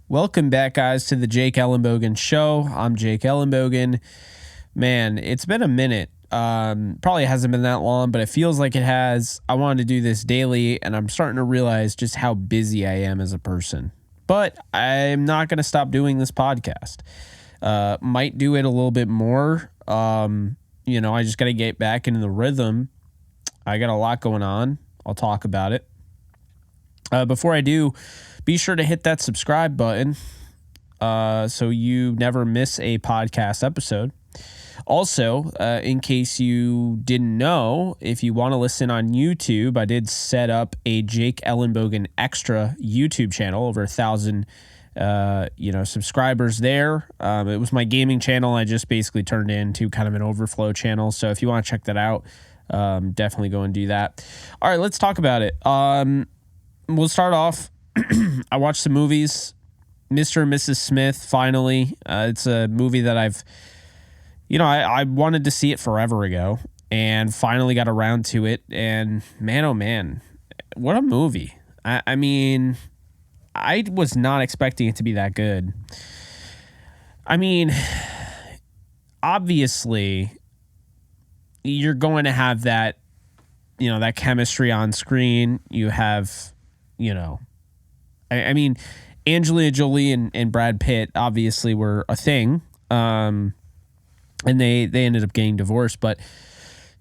Welcome back, guys, to the Jake Ellenbogen Show. I'm Jake Ellenbogen. Man, it's been a minute. Probably hasn't been that long, but it feels like it has. I wanted to do this daily, and I'm starting to realize just how busy I am as a person. But I'm not going to stop doing this podcast. Might do it a little bit more. I just got to get back into the rhythm. I got a lot going on. I'll talk about it. Before I do, be sure to hit that subscribe button so you never miss a podcast episode. Also, in case you didn't know, if you want to listen on YouTube, I did set up a Jake Ellenbogen Extra YouTube channel, over 1,000 subscribers there. It was my gaming channel. I just basically turned it into kind of an overflow channel. So if you want to check that out, definitely go and do that. All right, let's talk about it. We'll start off. I watched some movies. Mr. and Mrs. Smith, finally. It's a movie that I wanted to see it forever ago and finally got around to it. And man, oh man, what a movie. I mean, I was not expecting it to be that good. I mean, obviously, you're going to have that, that chemistry on screen. You have, I mean, Angelina Jolie and Brad Pitt obviously were a thing, and they ended up getting divorced. But,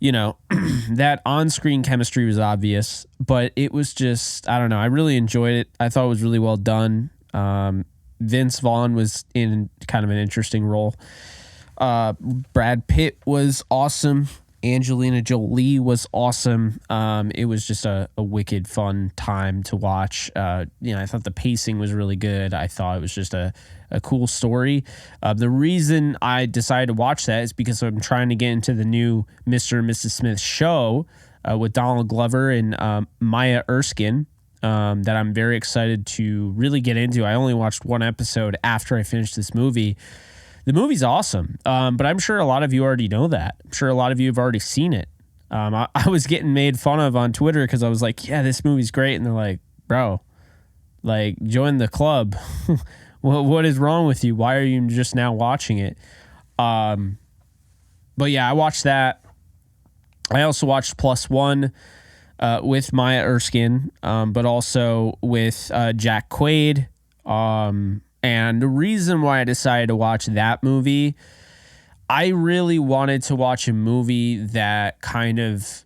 that on-screen chemistry was obvious, but it was just, I don't know. I really enjoyed it. I thought it was really well done. Vince Vaughn was in kind of an interesting role. Brad Pitt was awesome. Angelina Jolie was awesome. It was just a wicked fun time to watch. I thought the pacing was really good. I thought it was just a cool story. The reason I decided to watch that is because I'm trying to get into the new Mr. and Mrs. Smith show with Donald Glover and Maya Erskine that I'm very excited to really get into. I only watched one episode after I finished this movie. The movie's awesome, but I'm sure a lot of you already know that. I'm sure a lot of you have already seen it. I was getting made fun of on Twitter because I was like, yeah, this movie's great. And they're like, bro, join the club. What is wrong with you? Why are you just now watching it? But yeah, I watched that. I also watched Plus One with Maya Erskine, but also with Jack Quaid. And the reason why I decided to watch that movie, I really wanted to watch a movie that kind of,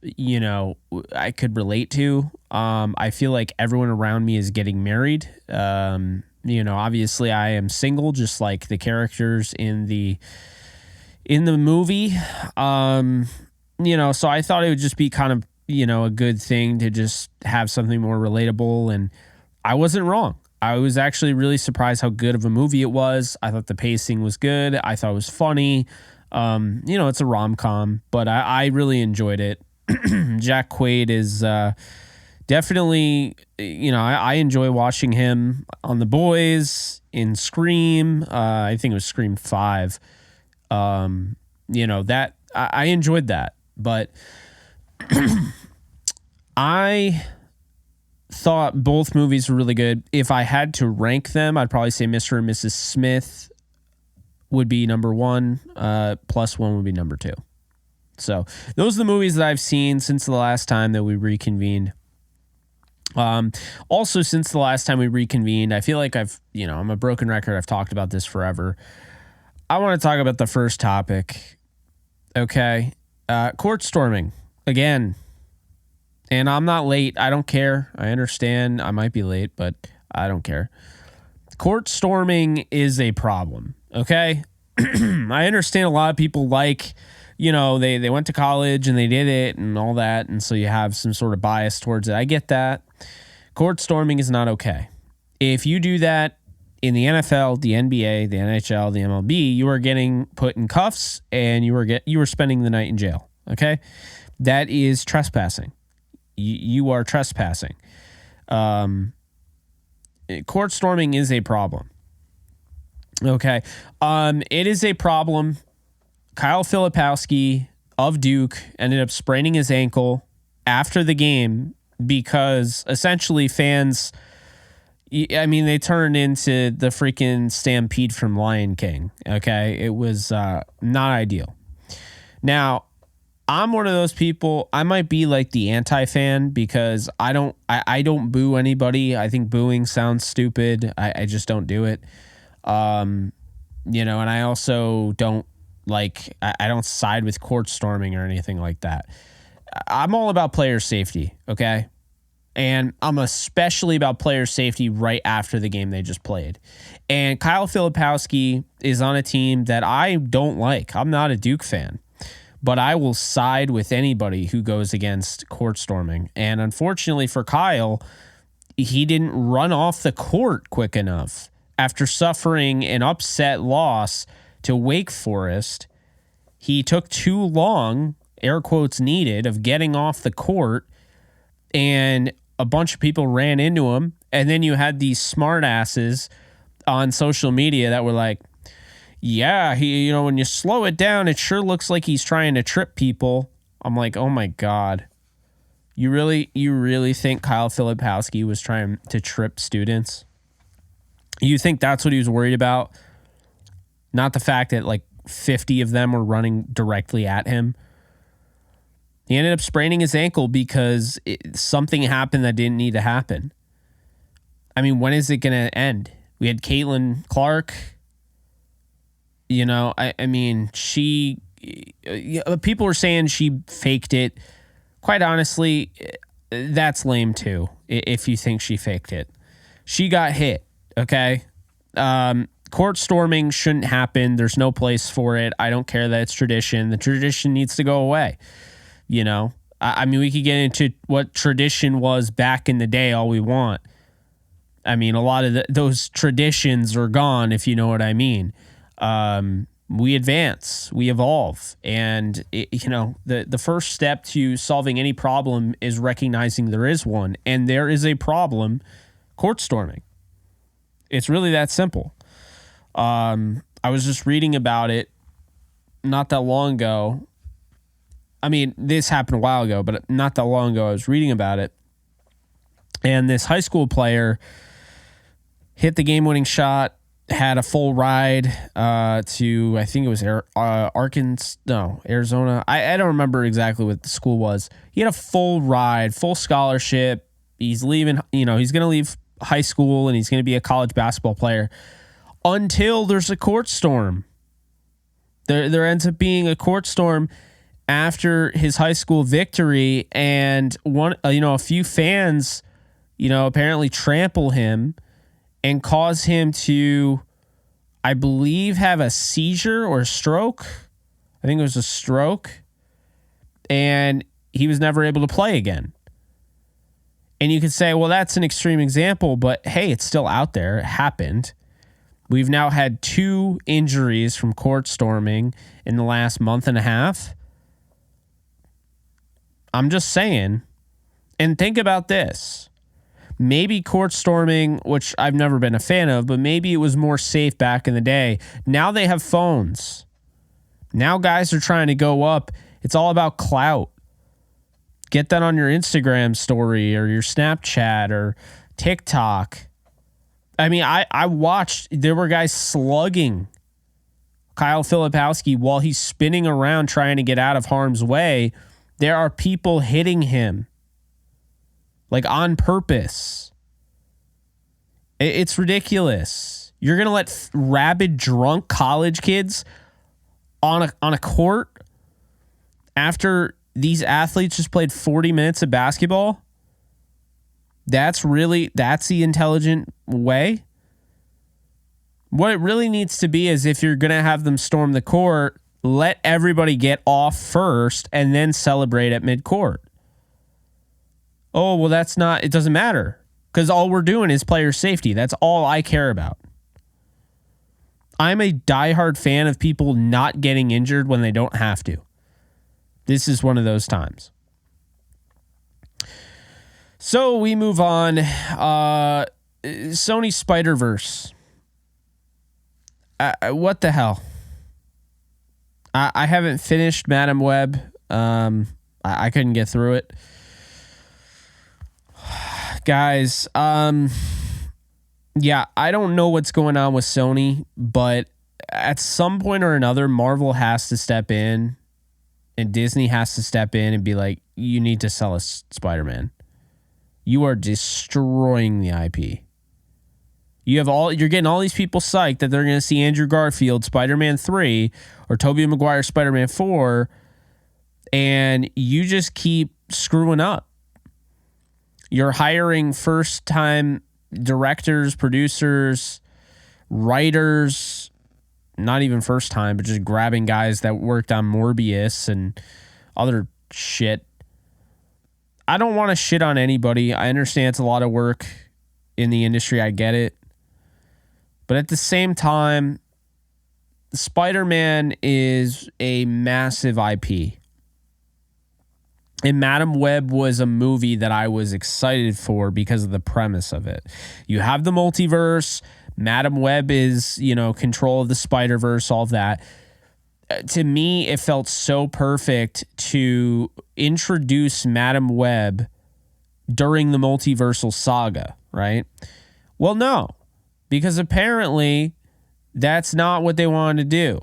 I could relate to. I feel like everyone around me is getting married. Obviously I am single, just like the characters in the movie. So I thought it would just be kind of, a good thing to just have something more relatable. And I wasn't wrong. I was actually really surprised how good of a movie it was. I thought the pacing was good. I thought it was funny. It's a rom-com, but I really enjoyed it. Jack Quaid is definitely, I enjoy watching him on The Boys, in Scream. I think it was Scream 5. That I enjoyed that, but I thought both movies were really good. If I had to rank them, I'd probably say Mr. and Mrs. Smith would be number one. Plus One would be number two. So those are the movies that I've seen since the last time that we reconvened. Also, since the last time we reconvened, I feel like I'm a broken record. I've talked about this forever. I want to talk about the first topic. Okay. Court storming again. And I'm not late. I don't care. I understand. I might be late, but I don't care. Court storming is a problem. Okay. I understand a lot of people they went to college and they did it and all that. And so you have some sort of bias towards it. I get that. Court storming is not okay. If you do that in the NFL, the NBA, the NHL, the MLB, you are getting put in cuffs and you are spending the night in jail. Okay. That is trespassing. You are trespassing. Court storming is a problem. Okay. It is a problem. Kyle Filipowski of Duke ended up spraining his ankle after the game because essentially fans, I mean, they turned into the freaking Stampede from Lion King. Okay, it was not ideal. Now, I'm one of those people. I might be like the anti-fan because I don't boo anybody. I think booing sounds stupid. I just don't do it. And I also don't I don't side with court storming or anything like that. I'm all about player safety, okay? And I'm especially about player safety right after the game they just played. And Kyle Filipowski is on a team that I don't like. I'm not a Duke fan, but I will side with anybody who goes against court storming. And unfortunately for Kyle, he didn't run off the court quick enough after suffering an upset loss to Wake Forest. He took too long, air quotes needed, of getting off the court, and a bunch of people ran into him. And then you had these smart asses on social media that were like, yeah, when you slow it down, it sure looks like he's trying to trip people. I'm like, oh my God. You really think Kyle Filipowski was trying to trip students? You think that's what he was worried about? Not the fact that 50 of them were running directly at him. He ended up spraining his ankle because something happened that didn't need to happen. I mean, when is it going to end? We had Caitlin Clark. I mean, people were saying she faked it. Quite honestly, that's lame too, if you think she faked it. She got hit, okay? Court storming shouldn't happen. There's no place for it. I don't care that it's tradition. The tradition needs to go away. I mean, we could get into what tradition was back in the day all we want. I mean, a lot of those traditions are gone, if you know what I mean. We advance, we evolve. And, the first step to solving any problem is recognizing there is one. And there is a problem, court storming. It's really that simple. I was just reading about it not that long ago. I mean, this happened a while ago, but not that long ago I was reading about it. And this high school player hit the game-winning shot, had a full ride to, I think it was Arizona. I don't remember exactly what the school was. He had a full ride, full scholarship. He's leaving, he's going to leave high school and he's going to be a college basketball player until there's a court storm. There ends up being a court storm after his high school victory, and a few fans, apparently trample him and cause him to, I believe, have a seizure or a stroke. I think it was a stroke, and he was never able to play again. And you could say, well, that's an extreme example, but hey, it's still out there. It happened. We've now had 2 injuries from court storming in the last month and a half. I'm just saying. And think about this. Maybe court storming, which I've never been a fan of, but maybe it was more safe back in the day. Now they have phones. Now guys are trying to go up. It's all about clout. Get that on your Instagram story or your Snapchat or TikTok. I mean, I watched, there were guys slugging Kyle Filipowski while he's spinning around trying to get out of harm's way. There are people hitting him on purpose. It's ridiculous. You're going to let rabid drunk college kids on a court after these athletes just played 40 minutes of basketball? That's the intelligent way? What it really needs to be is, if you're going to have them storm the court, let everybody get off first and then celebrate at midcourt. Oh, well, it doesn't matter, because all we're doing is player safety. That's all I care about. I'm a diehard fan of people not getting injured when they don't have to. This is one of those times. So we move on. Sony Spider-Verse. What the hell? I haven't finished Madam Web. I couldn't get through it. Guys, Yeah, I don't know what's going on with Sony, but at some point or another, Marvel has to step in and Disney has to step in and be like, you need to sell us Spider-Man. You are destroying the IP. You're getting all these people psyched that they're going to see Andrew Garfield Spider-Man 3 or Tobey Maguire Spider-Man 4, and you just keep screwing up. You're hiring first-time directors, producers, writers, not even first time, but just grabbing guys that worked on Morbius and other shit. I don't want to shit on anybody. I understand it's a lot of work in the industry. I get it. But at the same time, Spider-Man is a massive IP. And Madam Web was a movie that I was excited for because of the premise of it. You have the multiverse. Madam Web is, control of the Spider-Verse, all of that. To me, it felt so perfect to introduce Madam Web during the multiversal saga, right? Well, no, because apparently that's not what they wanted to do.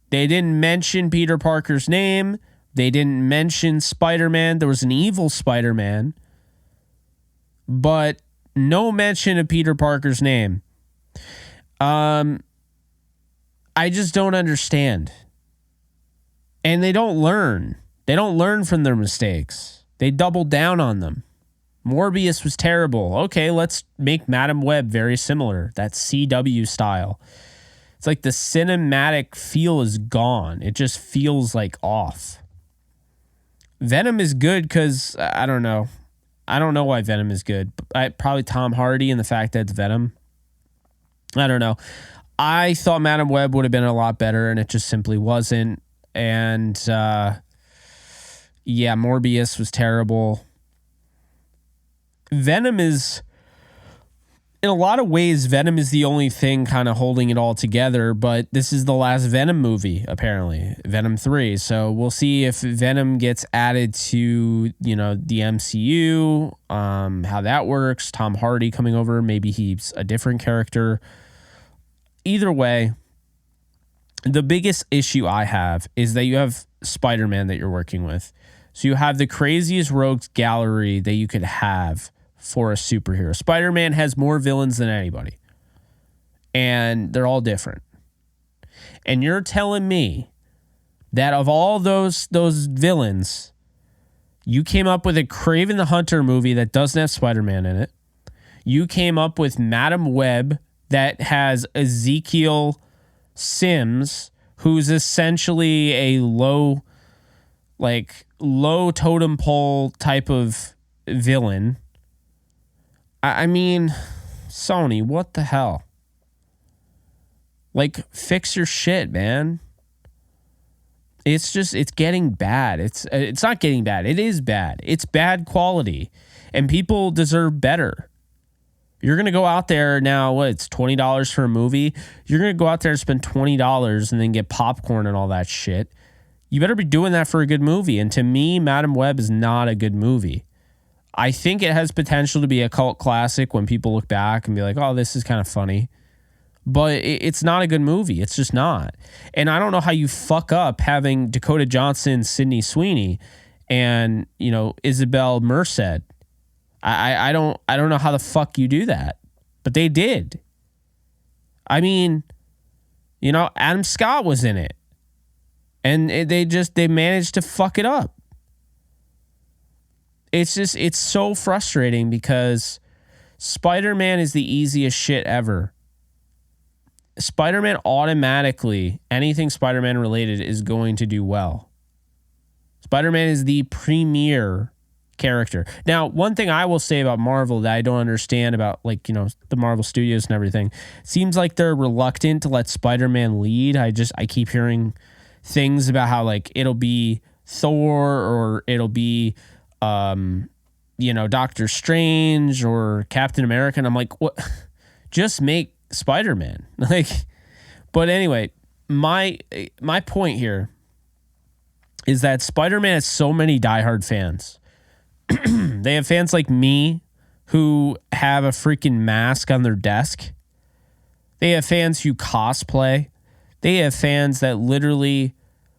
They didn't mention Peter Parker's name. They didn't mention Spider-Man. There was an evil Spider-Man, but no mention of Peter Parker's name. I just don't understand. And they don't learn. They don't learn from their mistakes. They double down on them. Morbius was terrible. Okay, let's make Madam Web very similar. That CW style. It's like the cinematic feel is gone. It just feels like off. Venom is good because, I don't know. I don't know why Venom is good. Probably Tom Hardy and the fact that it's Venom. I don't know. I thought Madam Web would have been a lot better, and it just simply wasn't. And, Morbius was terrible. Venom is, in a lot of ways, Venom is the only thing kind of holding it all together, but this is the last Venom movie, apparently, Venom 3. So we'll see if Venom gets added to, the MCU, how that works. Tom Hardy coming over, maybe he's a different character. Either way, the biggest issue I have is that you have Spider-Man that you're working with. So you have the craziest rogues gallery that you could have for a superhero. Spider-Man has more villains than anybody. And they're all different. And you're telling me that of all those villains, you came up with a Kraven the Hunter movie that doesn't have Spider-Man in it. You came up with Madam Web that has Ezekiel Sims, who's essentially a low totem pole type of villain. I mean, Sony, what the hell? Fix your shit, man. It's getting bad. It's not getting bad. It is bad. It's bad quality. And people deserve better. You're going to go out there now, it's $20 for a movie? You're going to go out there and spend $20 and then get popcorn and all that shit. You better be doing that for a good movie. And to me, Madam Web is not a good movie. I think it has potential to be a cult classic when people look back and be like, oh, this is kind of funny. But it's not a good movie. It's just not. And I don't know how you fuck up having Dakota Johnson, Sydney Sweeney, and, Isabel Merced. I don't know how the fuck you do that. But they did. I mean, Adam Scott was in it. And they managed to fuck it up. It's so frustrating because Spider-Man is the easiest shit ever. Spider-Man automatically, anything Spider-Man related is going to do well. Spider-Man is the premier character. Now, one thing I will say about Marvel that I don't understand about, the Marvel Studios and everything, seems like they're reluctant to let Spider-Man lead. I keep hearing things about how it'll be Thor or it'll be Doctor Strange or Captain America, and I'm like, what? Just make Spider-Man. But anyway, my point here is that Spider-Man has so many diehard fans. They have fans like me who have a freaking mask on their desk. They have fans who cosplay. They have fans that literally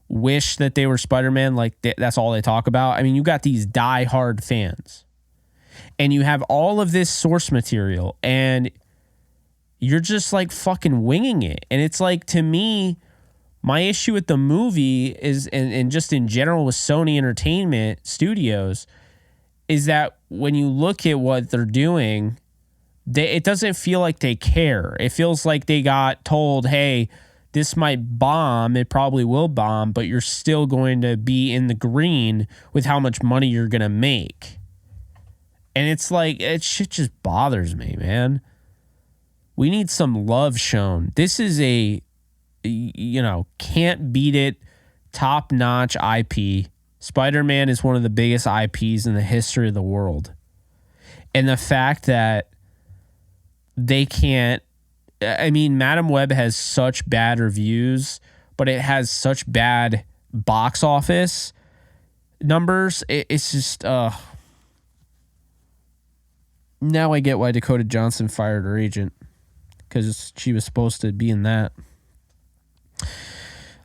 wish that they were Spider-Man. Like, that's all they talk about. I mean, you got these diehard fans. And you have all of this source material. And you're just, like, fucking winging it. And it's like, to me, my issue with the movie is, and just in general with Sony Entertainment Studios, is that when you look at what they're doing, it doesn't feel like they care. It feels like they got told, hey, this might bomb. It probably will bomb, but you're still going to be in the green with how much money you're going to make. And it's like, shit just bothers me, man. We need some love shown. This is a, can't beat it, top-notch IP. Spider-Man is one of the biggest IPs in the history of the world. And the fact that they can't, I mean, Madam Web has such bad reviews, but it has such bad box office numbers. It's just, now I get why Dakota Johnson fired her agent, because she was supposed to be in that.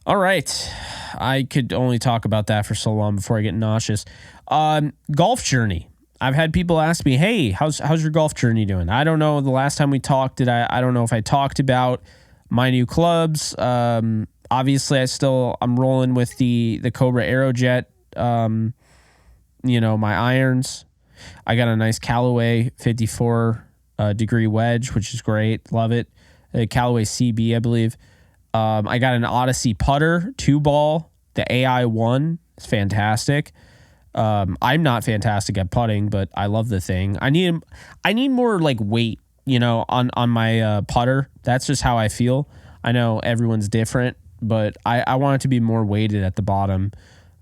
All right. I could only talk about that for so long before I get nauseous. Golf journey. I've had people ask me, hey, how's your golf journey doing? I don't know. The last time we talked, I don't know if I talked about my new clubs. Obviously, I'm rolling with the Cobra Aerojet, my irons. I got a nice Callaway 54 degree wedge, which is great. Love it. Callaway CB, I believe. I got an Odyssey putter, 2-ball. The AI1 is fantastic. I'm not fantastic at putting, but I love the thing. I need more like weight, on my putter. That's just how I feel. I know everyone's different, but I want it to be more weighted at the bottom.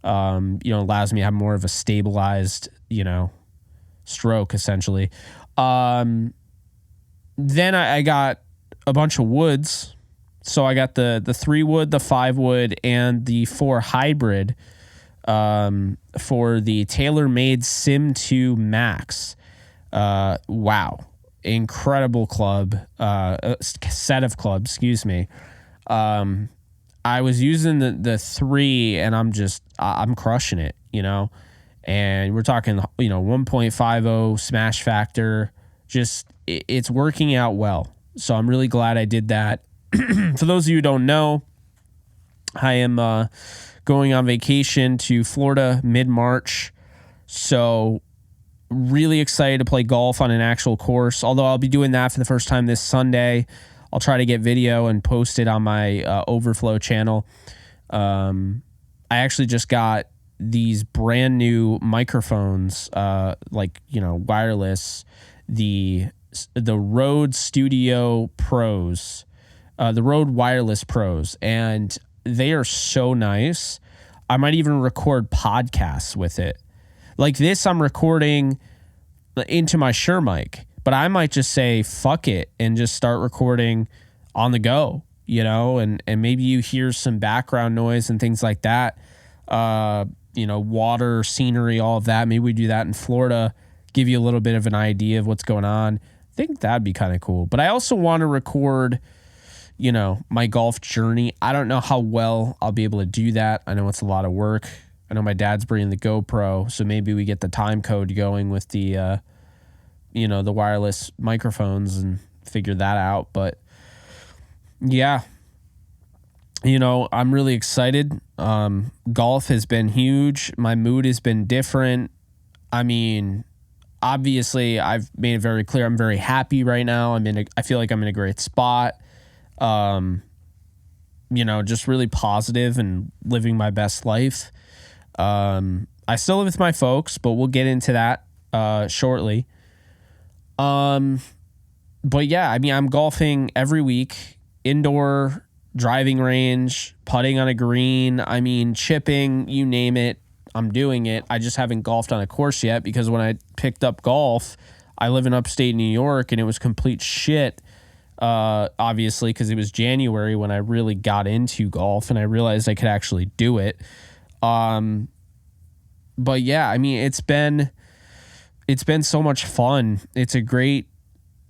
Allows me to have more of a stabilized, stroke essentially. Then I got a bunch of woods. So I got the 3-wood, the 5-wood, and the 4 hybrid for the TaylorMade Sim 2 Max. Wow. Incredible club. Set of clubs, excuse me. I was using the 3, and I'm crushing it, And we're talking, 1.50 smash factor. Just, it's working out well. So I'm really glad I did that. For those of you who don't know, I am going on vacation to Florida mid-March. So really excited to play golf on an actual course. Although I'll be doing that for the first time this Sunday. I'll try to get video and post it on my Overflow channel. I actually just got these brand new microphones, wireless, the Rode Studio Pros. The Rode Wireless Pros, and they are so nice. I might even record podcasts with it. Like this, I'm recording into my Shure mic, but I might just say, fuck it, and just start recording on the go, and maybe you hear some background noise and things like that. Water, scenery, all of that. Maybe we do that in Florida, give you a little bit of an idea of what's going on. I think that'd be kind of cool. But I also want to record my golf journey. I don't know how well I'll be able to do that. I know it's a lot of work. I know my dad's bringing the GoPro, so maybe we get the time code going with the, the wireless microphones and figure that out. But yeah, I'm really excited. Golf has been huge. My mood has been different. I mean, obviously I've made it very clear. I'm very happy right now. I feel like I'm in a great spot. Just really positive and living my best life. I still live with my folks, but we'll get into that shortly. But yeah, I'm golfing every week, indoor, driving range, putting on a green, chipping, you name it, I'm doing it. I just haven't golfed on a course yet because when I picked up golf, I live in upstate New York and it was complete shit. Obviously, because it was January when I really got into golf and I realized I could actually do it. But yeah, it's been it's been so much fun. It's a great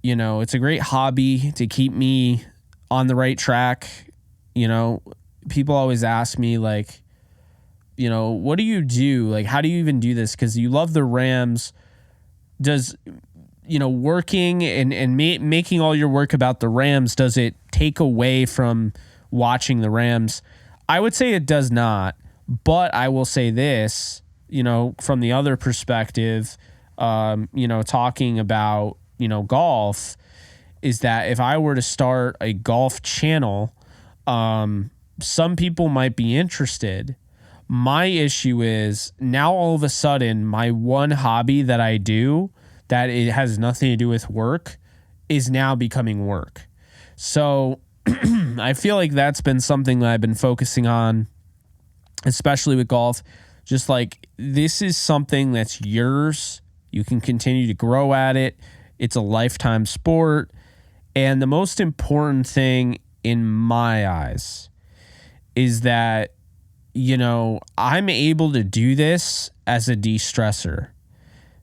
hobby to keep me on the right track. People always ask me, like, what do you do? Like, how do you even do this? Because you love the Rams. Does, working and making all your work about the Rams, does it take away from watching the Rams? I would say it does not. But I will say this, from the other perspective, talking about, golf, is that if I were to start a golf channel, some people might be interested. My issue is now all of a sudden my one hobby that I do that it has nothing to do with work is now becoming work. So I feel like that's been something that I've been focusing on, especially with golf. Just like, this is something that's yours. You can continue to grow at it. It's a lifetime sport. And the most important thing in my eyes is that, I'm able to do this as a de-stressor.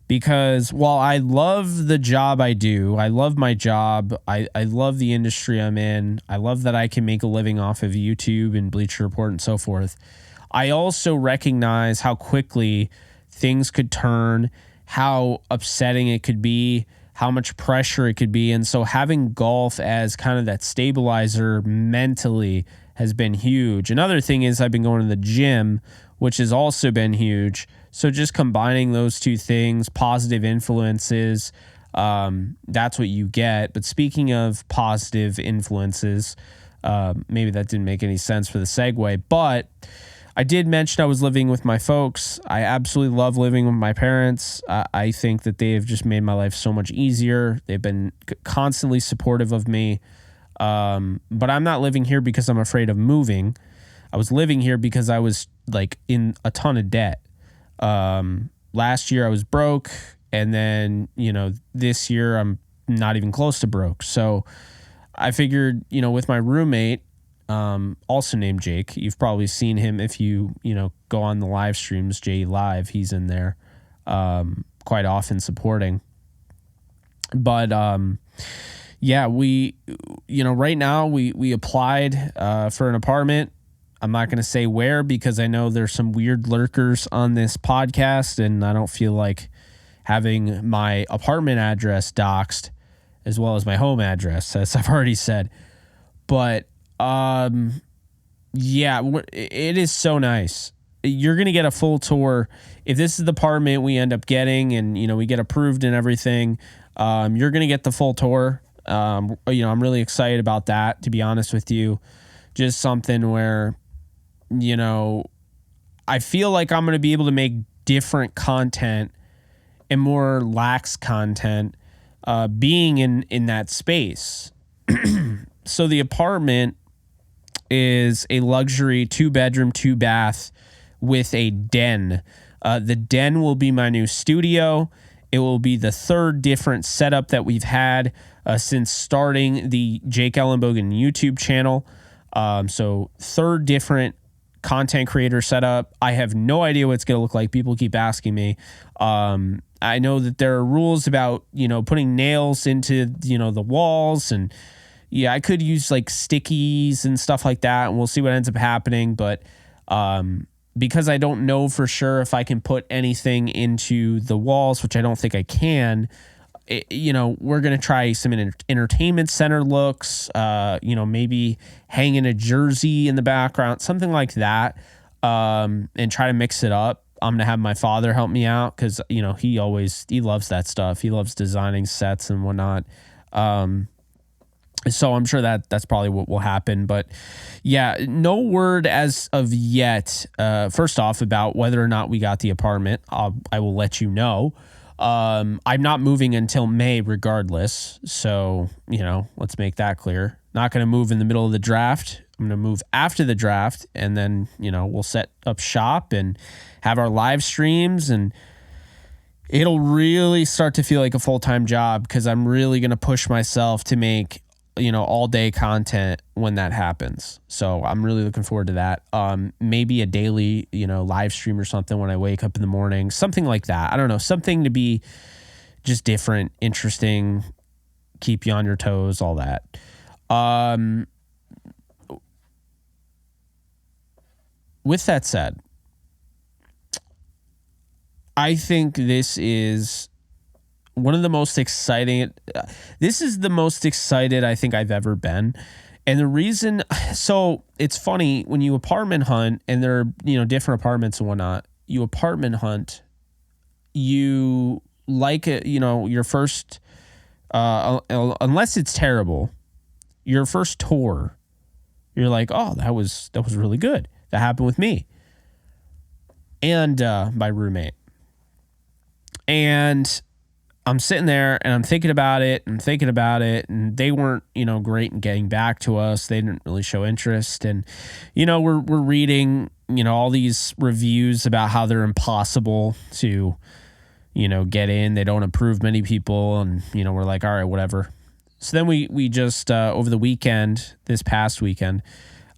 Because while I love the job I do, I love my job, I love the industry I'm in, I love that I can make a living off of YouTube and Bleacher Report and so forth, I also recognize how quickly things could turn, how upsetting it could be, how much pressure it could be. And so having golf as kind of that stabilizer mentally has been huge. Another thing is I've been going to the gym, which has also been huge. So just combining those two things, positive influences, that's what you get. But speaking of positive influences, maybe that didn't make any sense for the segue, but I did mention I was living with my folks. I absolutely love living with my parents. I think that they have just made my life so much easier. They've been constantly supportive of me. But I'm not living here because I'm afraid of moving. I was living here because I was like in a ton of debt. Last year I was broke, and then, this year I'm not even close to broke. So I figured, with my roommate, also named Jake, you've probably seen him if you go on the live streams, Jay Live, he's in there, quite often supporting. But, yeah, we, right now we applied, for an apartment. I'm not going to say where because I know there's some weird lurkers on this podcast, and I don't feel like having my apartment address doxed as well as my home address, as I've already said. But, yeah, it is so nice. You're going to get a full tour. If this is the apartment we end up getting and, we get approved and everything, you're going to get the full tour. I'm really excited about that, to be honest with you. Just something where, I feel like I'm going to be able to make different content and more lax content, being in that space. So the apartment is a luxury 2-bedroom, 2-bath with a den. The den will be my new studio. It will be the third different setup that we've had since starting the Jake Ellenbogen YouTube channel. So third different content creator setup. I have no idea what it's going to look like. People keep asking me. I know that there are rules about, putting nails into, the walls, and yeah, I could use like stickies and stuff like that, and we'll see what ends up happening. But, because I don't know for sure if I can put anything into the walls, which I don't think I can, we're going to try some entertainment center looks, maybe hanging a jersey in the background, something like that, and try to mix it up. I'm going to have my father help me out because, he loves that stuff. He loves designing sets and whatnot. So I'm sure that's probably what will happen. But yeah, no word as of yet, first off, about whether or not we got the apartment. I will let you know. I'm not moving until May regardless. So, let's make that clear. Not going to move in the middle of the draft. I'm going to move after the draft, and then, we'll set up shop and have our live streams, and it'll really start to feel like a full-time job because I'm really going to push myself to make, all day content when that happens. So I'm really looking forward to that. Maybe a daily, live stream or something when I wake up in the morning, something like that. I don't know, something to be, just different, interesting, keep you on your toes, all that. With that said, I think this is one of the most exciting. This is the most excited I think I've ever been. And the reason, so it's funny when you apartment hunt and there are, different apartments and whatnot, you apartment hunt, you like it, your first, unless it's terrible, your first tour, you're like, oh, that was really good. That happened with me and my roommate. And I'm sitting there and I'm thinking about it and they weren't, great in getting back to us. They didn't really show interest. And, we're reading, all these reviews about how they're impossible to, get in. They don't approve many people. And, we're like, all right, whatever. So then we just, over the weekend, this past weekend,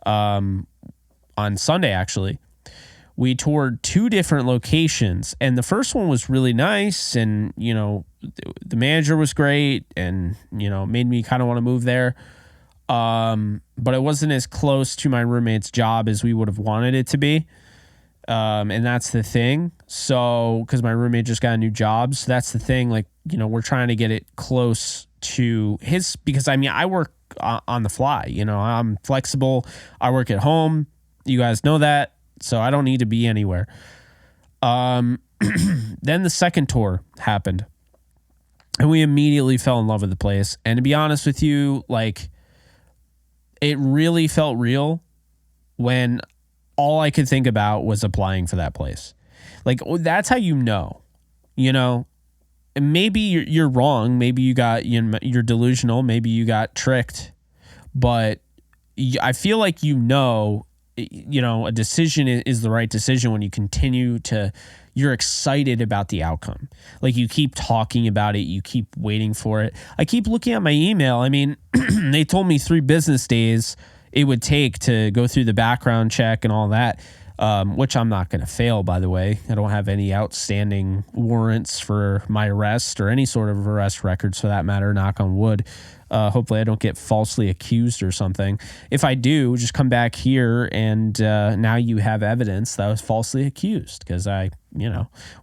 on Sunday, actually, we toured 2 different locations, and the first one was really nice, and, the manager was great and, made me kind of want to move there. But it wasn't as close to my roommate's job as we would have wanted it to be. And that's the thing. So, cause my roommate just got a new job. So that's the thing. Like, we're trying to get it close to his, because I work on the fly, I'm flexible. I work at home. You guys know that. So I don't need to be anywhere. Then the second tour happened and we immediately fell in love with the place. And to be honest with you, like, it really felt real when all I could think about was applying for that place. Like, that's how and maybe you're wrong. Maybe you got, you're delusional. Maybe you got tricked. But I feel like, a decision is the right decision when you continue to, you're excited about the outcome. Like, you keep talking about it. You keep waiting for it. I keep looking at my email. I mean, they told me 3 business days it would take to go through the background check and all that, which I'm not going to fail, by the way. I don't have any outstanding warrants for my arrest or any sort of arrest records for that matter, knock on wood. Hopefully I don't get falsely accused or something. If I do, just come back here and now you have evidence that I was falsely accused, because I,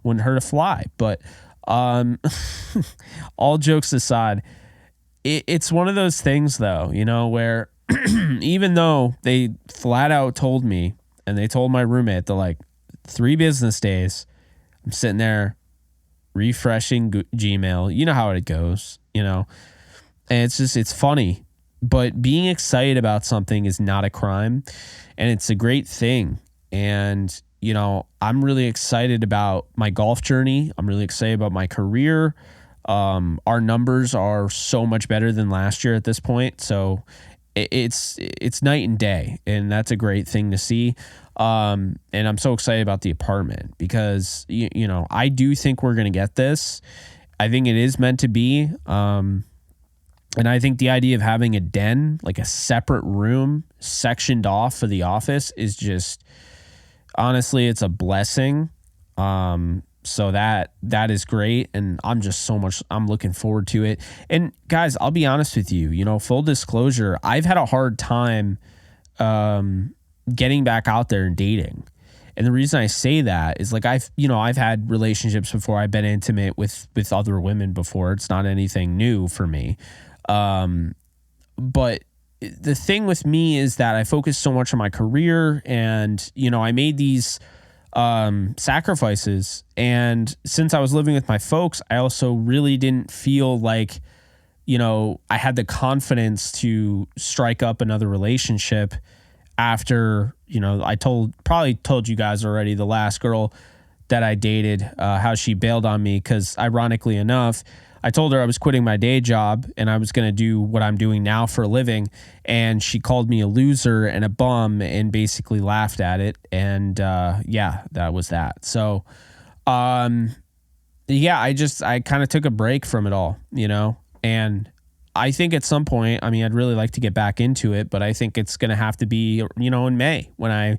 wouldn't hurt a fly. But all jokes aside, it's one of those things, though, where even though they flat out told me, and they told my roommate that, like, 3 business days, I'm sitting there refreshing Gmail. You know how it goes, and it's funny, but being excited about something is not a crime, and it's a great thing. And, I'm really excited about my golf journey. I'm really excited about my career. Our numbers are so much better than last year at this point. So it's night and day, and that's a great thing to see. And I'm so excited about the apartment because, I do think we're going to get this. I think it is meant to be. And I think the idea of having a den, like a separate room sectioned off for the office, is just, honestly, it's a blessing. So that is great. And I'm looking forward to it. And guys, I'll be honest with you, full disclosure, I've had a hard time, getting back out there and dating. And the reason I say that is, like, I've had relationships before. I've been intimate with other women before. It's not anything new for me. But the thing with me is that I focus so much on my career, and, I made these sacrifices. And since I was living with my folks, I also really didn't feel like, I had the confidence to strike up another relationship after, I probably told you guys already, the last girl that I dated, how she bailed on me. 'Cause ironically enough, I told her I was quitting my day job and I was going to do what I'm doing now for a living. And she called me a loser and a bum and basically laughed at it. And, that was that. So, I kind of took a break from it all, and I think at some point, I'd really like to get back into it, but I think it's going to have to be, in May when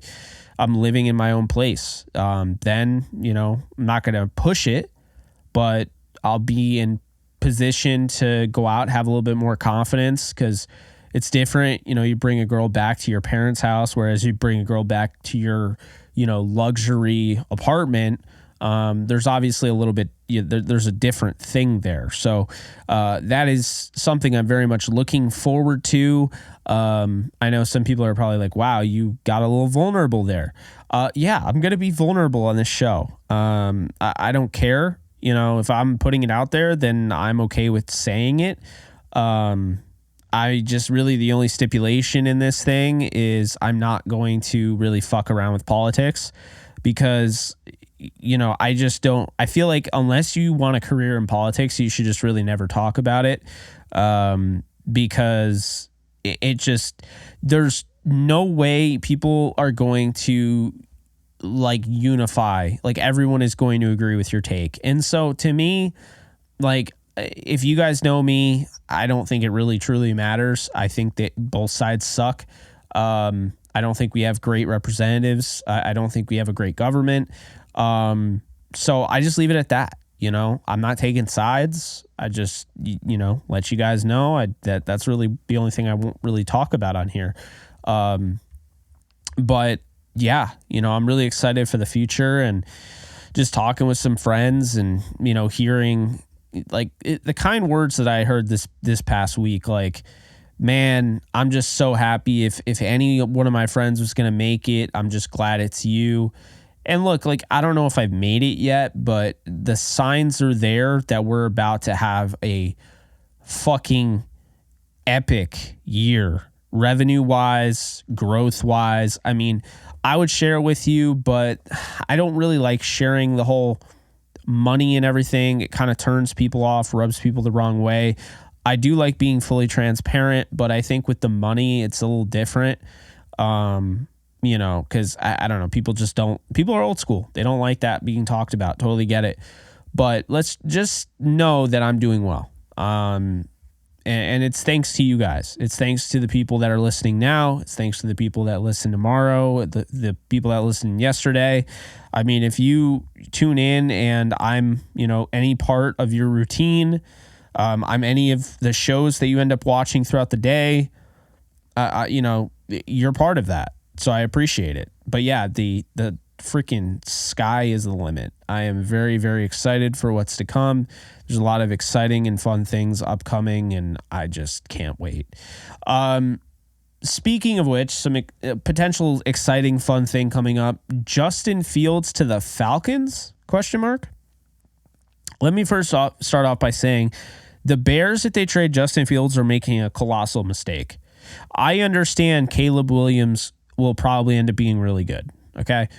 I'm living in my own place. Then, I'm not going to push it, but I'll be in position to go out, have a little bit more confidence, because it's different. You bring a girl back to your parents' house, whereas you bring a girl back to your, luxury apartment. There's obviously a little bit, there's a different thing there. So that is something I'm very much looking forward to. I know some people are probably like, wow, you got a little vulnerable there. Yeah, I'm going to be vulnerable on this show. I don't care. If I'm putting it out there, then I'm okay with saying it. I just really, the only stipulation in this thing is I'm not going to really fuck around with politics, because I just don't. I feel like unless you want a career in politics, you should just really never talk about it, because it just, there's no way people are going to unify. Everyone is going to agree with your take. And so to me, if you guys know me, I don't think it really truly matters. I think that both sides suck. I don't think we have great representatives. I don't think we have a great government. So I just leave it at that. I'm not taking sides. I just, let you guys know that's really the only thing I won't really talk about on here. But yeah, I'm really excited for the future, and just talking with some friends and, hearing the kind words that I heard this past week. Man, I'm just so happy if any one of my friends was going to make it. I'm just glad it's you. And look, I don't know if I've made it yet, but the signs are there that we're about to have a fucking epic year, revenue-wise, growth-wise. I mean, I would share it with you, but I don't really like sharing the whole money and everything. It kind of turns people off, rubs people the wrong way. I do like being fully transparent, but I think with the money, it's a little different. Because I don't know, people are old school. They don't like that being talked about. Totally get it. But let's just know that I'm doing well. And it's thanks to you guys. It's thanks to the people that are listening now. It's thanks to the people that listen tomorrow, the people that listened yesterday. I mean, if you tune in and I'm, any part of your routine, I'm any of the shows that you end up watching throughout the day, you're part of that. So I appreciate it. But yeah, the freaking sky is the limit. I am very, very excited for what's to come. There's a lot of exciting and fun things upcoming, and I just can't wait. Speaking of which, some potential exciting fun thing coming up. Justin Fields to the Falcons? ? Let me first start off by saying the Bears, if they trade Justin Fields, are making a colossal mistake. I understand Caleb Williams will probably end up being really good, okay?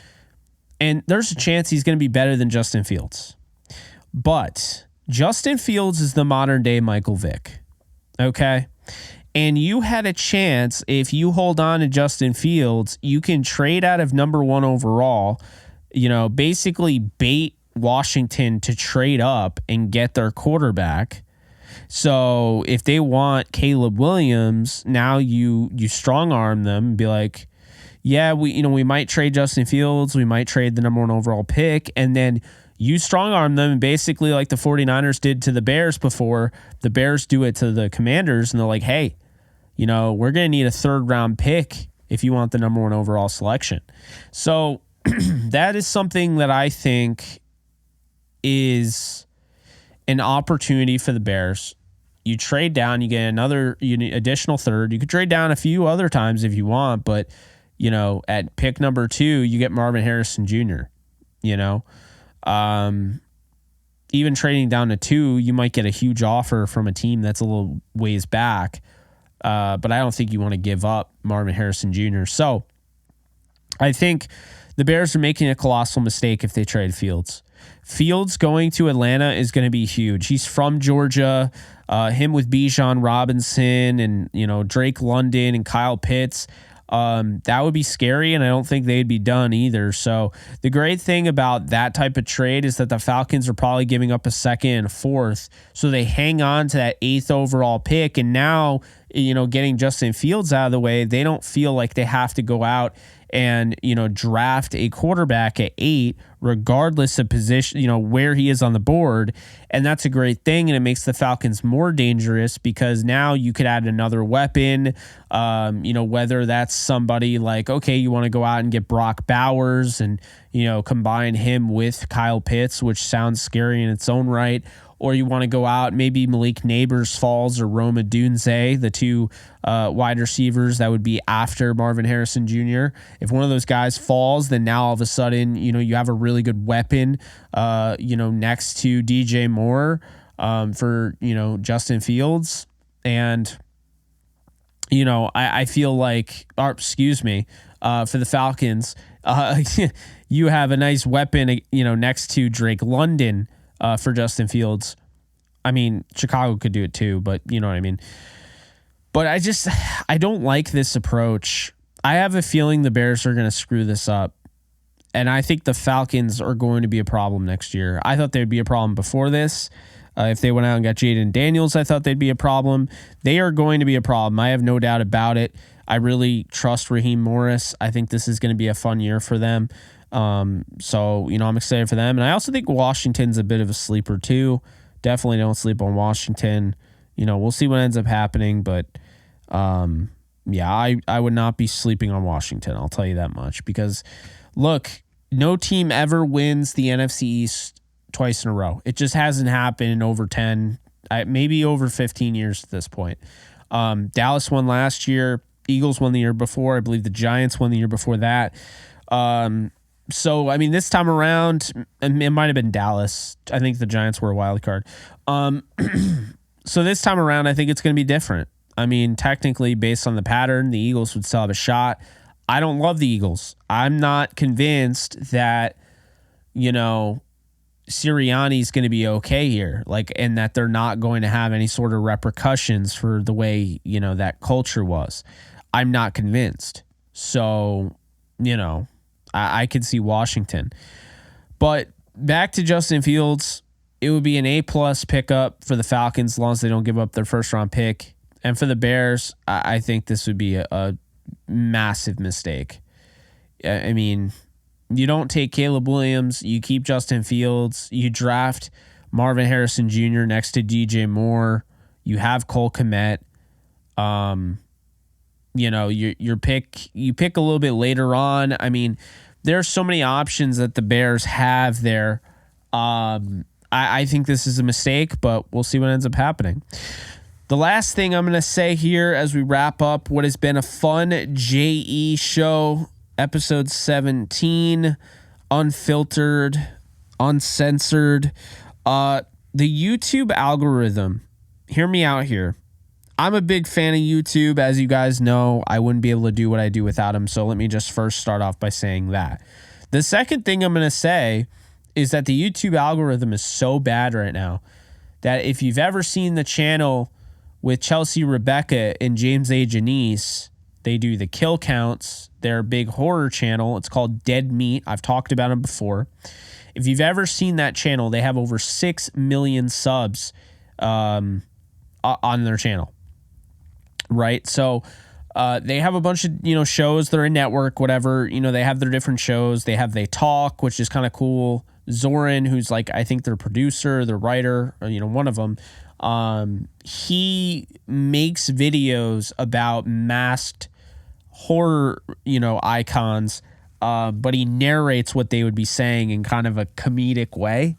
And there's a chance he's going to be better than Justin Fields. But Justin Fields is the modern day Michael Vick, okay? And you had a chance, if you hold on to Justin Fields, you can trade out of number 1 overall, basically bait Washington to trade up and get their quarterback. So if they want Caleb Williams, now you strong arm them and be like, yeah, we might trade Justin Fields, we might trade the number 1 overall pick, and then you strong arm them, and basically like the 49ers did to the Bears before, the Bears do it to the Commanders, and they're like, hey, we're going to need a 3rd round pick if you want the number 1 overall selection. So that is something that I think is an opportunity for the Bears. You trade down, you get another additional 3rd. You could trade down a few other times if you want, but at pick number 2, you get Marvin Harrison Jr. Even trading down to 2, you might get a huge offer from a team that's a little ways back. But I don't think you want to give up Marvin Harrison Jr. So I think the Bears are making a colossal mistake if they trade Fields. Fields going to Atlanta is going to be huge. He's from Georgia. Him with Bijan Robinson and, Drake London and Kyle Pitts. That would be scary, and I don't think they'd be done either. So the great thing about that type of trade is that the Falcons are probably giving up a 2nd and 4th, so they hang on to that 8th overall pick, and now getting Justin Fields out of the way, they don't feel like they have to go out and, draft a quarterback at 8, regardless of position, where he is on the board. And that's a great thing. And it makes the Falcons more dangerous because now you could add another weapon, whether that's somebody like, okay, you want to go out and get Brock Bowers and, combine him with Kyle Pitts, which sounds scary in its own right. Or you want to go out, maybe Malik Neighbors falls or Rome Odunze, the two wide receivers that would be after Marvin Harrison Jr. If one of those guys falls, then now all of a sudden, you have a really good weapon, next to DJ Moore for, Justin Fields. And, I feel like, for the Falcons, you have a nice weapon, next to Drake London. For Justin Fields. I mean, Chicago could do it too, but you know what I mean. But I don't like this approach. I have a feeling the Bears are going to screw this up. And I think the Falcons are going to be a problem next year. I thought they'd be a problem before this. If they went out and got Jaden Daniels, I thought they'd be a problem. They are going to be a problem. I have no doubt about it. I really trust Raheem Morris. I think this is going to be a fun year for them. So, I'm excited for them. And I also think Washington's a bit of a sleeper too. Definitely don't sleep on Washington. We'll see what ends up happening, but, I would not be sleeping on Washington. I'll tell you that much because look, no team ever wins the NFC East twice in a row. It just hasn't happened in over 10, maybe over 15 years at this point. Dallas won last year. Eagles won the year before. I believe the Giants won the year before that. So, this time around, it might have been Dallas. I think the Giants were a wild card. So this time around, I think it's going to be different. Technically, based on the pattern, the Eagles would still have a shot. I don't love the Eagles. I'm not convinced that, Sirianni's going to be okay here, and that they're not going to have any sort of repercussions for the way, that culture was. I'm not convinced. So, I could see Washington. But back to Justin Fields, it would be an A+ pickup for the Falcons as long as they don't give up their first-round pick. And for the Bears, I think this would be a massive mistake. You don't take Caleb Williams, you keep Justin Fields, you draft Marvin Harrison Jr. next to DJ Moore, you have Cole Kmet. You pick a little bit later on. There are so many options that the Bears have there. I think this is a mistake, but we'll see what ends up happening. The last thing I'm going to say here as we wrap up what has been a fun JE show, episode 17, unfiltered, uncensored. The YouTube algorithm, hear me out here. I'm a big fan of YouTube. As you guys know, I wouldn't be able to do what I do without him. So let me just first start off by saying that. The second thing I'm going to say is that the YouTube algorithm is so bad right now that if you've ever seen the channel with Chelsea Rebecca and James A. Janice, they do the kill counts. They're a big horror channel. It's called Dead Meat. I've talked about them before. If you've ever seen that channel, they have over 6 million subs on their channel. Right. So they have a bunch of, shows. They're a network, whatever. They have their different shows. They have They Talk, which is kind of cool. Zoran, who's I think their producer, their writer, one of them. He makes videos about masked horror, icons, but he narrates what they would be saying in kind of a comedic way.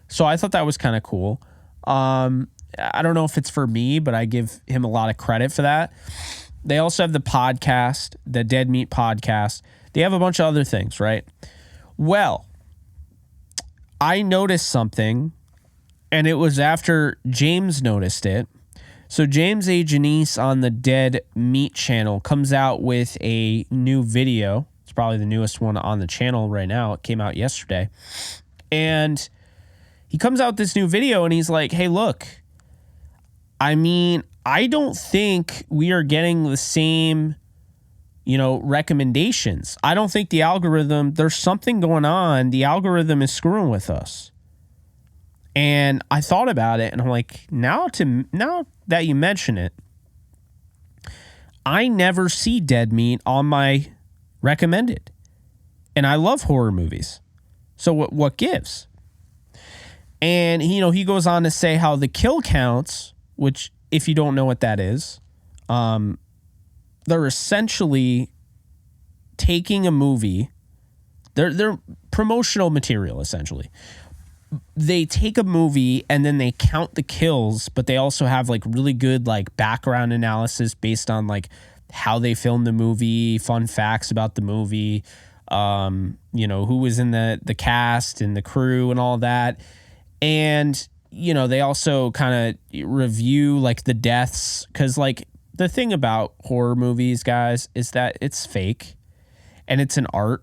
So I thought that was kind of cool. I don't know if it's for me, but I give him a lot of credit for that. They also have the podcast, the Dead Meat podcast. They have a bunch of other things, right? Well, I noticed something, and it was after James noticed it. So James A. Janice on the Dead Meat channel comes out with a new video. It's probably the newest one on the channel right now. It came out yesterday. And he comes out with this new video, and he's like, hey, look, I don't think we are getting the same, recommendations. I don't think the algorithm, there's something going on. The algorithm is screwing with us. And I thought about it, and I'm like, now that you mention it, I never see Dead Meat on my recommended. And I love horror movies. So what gives? And, he goes on to say how the kill counts, which if you don't know what that is, they're essentially taking a movie. They're promotional material, essentially. They take a movie and then they count the kills, but they also have like really good like background analysis based on like how they filmed the movie, fun facts about the movie, who was in the cast and the crew and all that. And, they also kind of review like the deaths, because like the thing about horror movies, guys, is that it's fake and it's an art.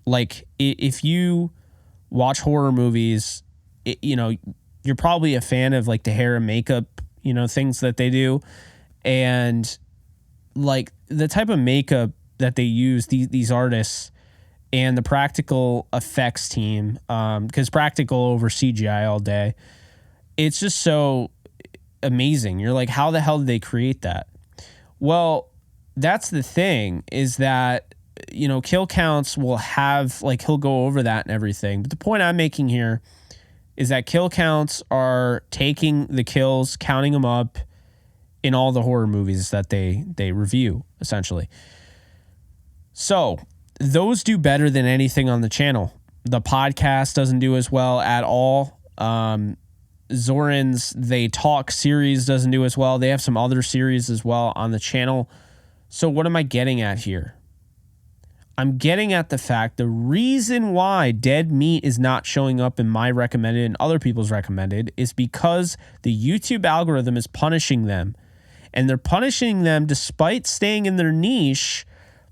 Like if you watch horror movies, you're probably a fan of like the hair and makeup, things that they do. And like the type of makeup that they use, these artists and the practical effects team, because practical over CGI all day, it's just so amazing. You're like, how the hell did they create that? Well, that's the thing, is that, kill counts will have, like, he'll go over that and everything. But the point I'm making here is that kill counts are taking the kills, counting them up in all the horror movies that they review, essentially. So those do better than anything on the channel. The podcast doesn't do as well at all. Zoran's They Talk series doesn't do as well. They have some other series as well on the channel. So what am I getting at here? I'm getting at the fact the reason why Dead Meat is not showing up in my recommended and other people's recommended is because the YouTube algorithm is punishing them. And they're punishing them despite staying in their niche.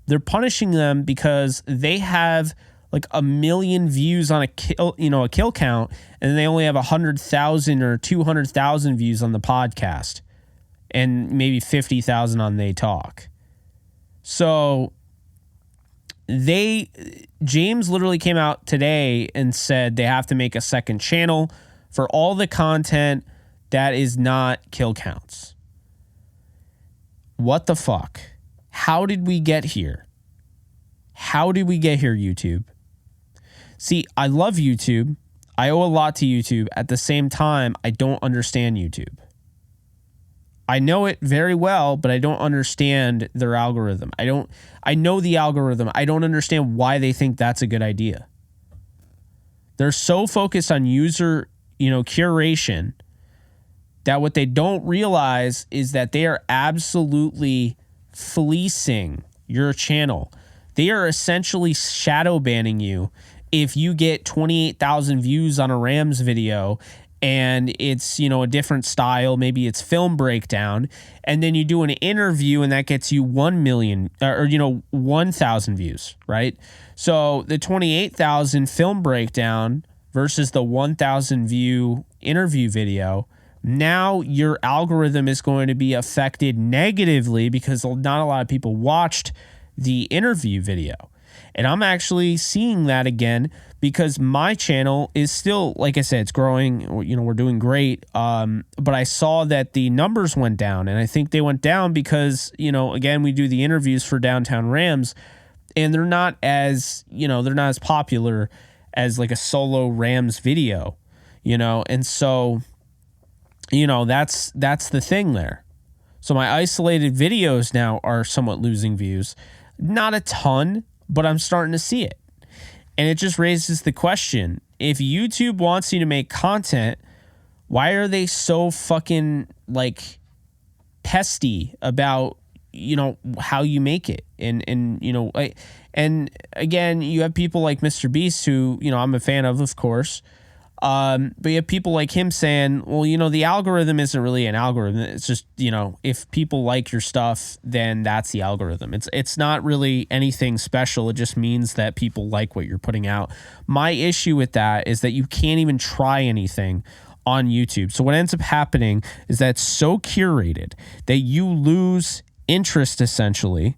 They're punishing them because they have like 1 million views on a kill count, and they only have 100,000 or 200,000 views on the podcast, and maybe 50,000 on They Talk. So James literally came out today and said they have to make a second channel for all the content that is not kill counts. What the fuck? How did we get here? How did we get here, YouTube? See, I love YouTube. I owe a lot to YouTube. At the same time, I don't understand YouTube. I know it very well, but I don't understand their algorithm. I know the algorithm. I don't understand why they think that's a good idea. They're so focused on user, curation, that what they don't realize is that they are absolutely fleecing your channel. They are essentially shadow banning you if you get 28,000 views on a Rams video and it's, a different style, maybe it's film breakdown, and then you do an interview and that gets you 1 million or 1,000 views, right? So the 28,000 film breakdown versus the 1,000 view interview video, now your algorithm is going to be affected negatively because not a lot of people watched the interview video. And I'm actually seeing that again because my channel is still, like I said, it's growing. We're doing great. But I saw that the numbers went down, and I think they went down because, again, we do the interviews for Downtown Rams, and they're not as popular as like a solo Rams video, and so, that's the thing there. So my isolated videos now are somewhat losing views. Not a ton, but I'm starting to see it. And it just raises the question, if YouTube wants you to make content, why are they so fucking like pesty about, how you make it? And again, you have people like Mr. Beast who, I'm a fan of course. But you have people like him saying, well, the algorithm isn't really an algorithm. It's just, if people like your stuff, then that's the algorithm. It's not really anything special. It just means that people like what you're putting out. My issue with that is that you can't even try anything on YouTube. So what ends up happening is that it's so curated that you lose interest, essentially,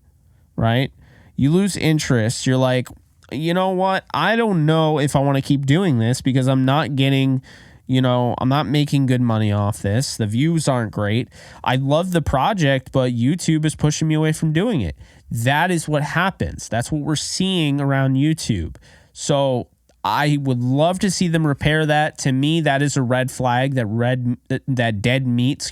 right? You lose interest. You're like, you know what? I don't know if I want to keep doing this because I'm not getting, I'm not making good money off this. The views aren't great. I love the project, but YouTube is pushing me away from doing it. That is what happens. That's what we're seeing around YouTube. So I would love to see them repair that. To me, that is a red flag. That dead meat,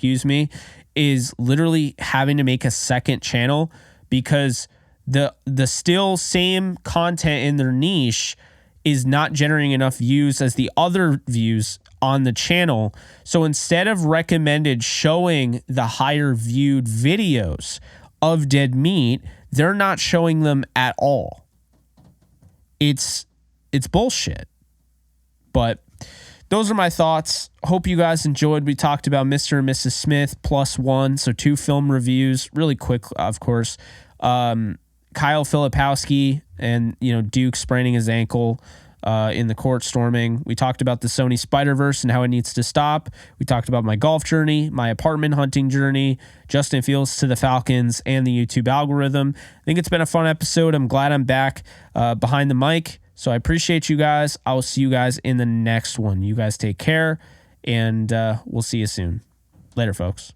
is literally having to make a second channel because the still same content in their niche is not generating enough views as the other views on the channel. So instead of recommended showing the higher viewed videos of dead meat, they're not showing them at all. It's bullshit. But those are my thoughts. Hope you guys enjoyed. We talked about Mr. and Mrs. Smith +1, so 2 film reviews, really quick, of course. Kyle Filipowski and Duke spraining his ankle in the court storming. We talked about the Sony Spider-Verse and how it needs to stop. We talked about my golf journey, my apartment hunting journey, Justin Fields to the Falcons, and the YouTube algorithm. I think it's been a fun episode. I'm glad I'm back behind the mic. So I appreciate you guys. I will see you guys in the next one. You guys take care, and we'll see you soon. Later, folks.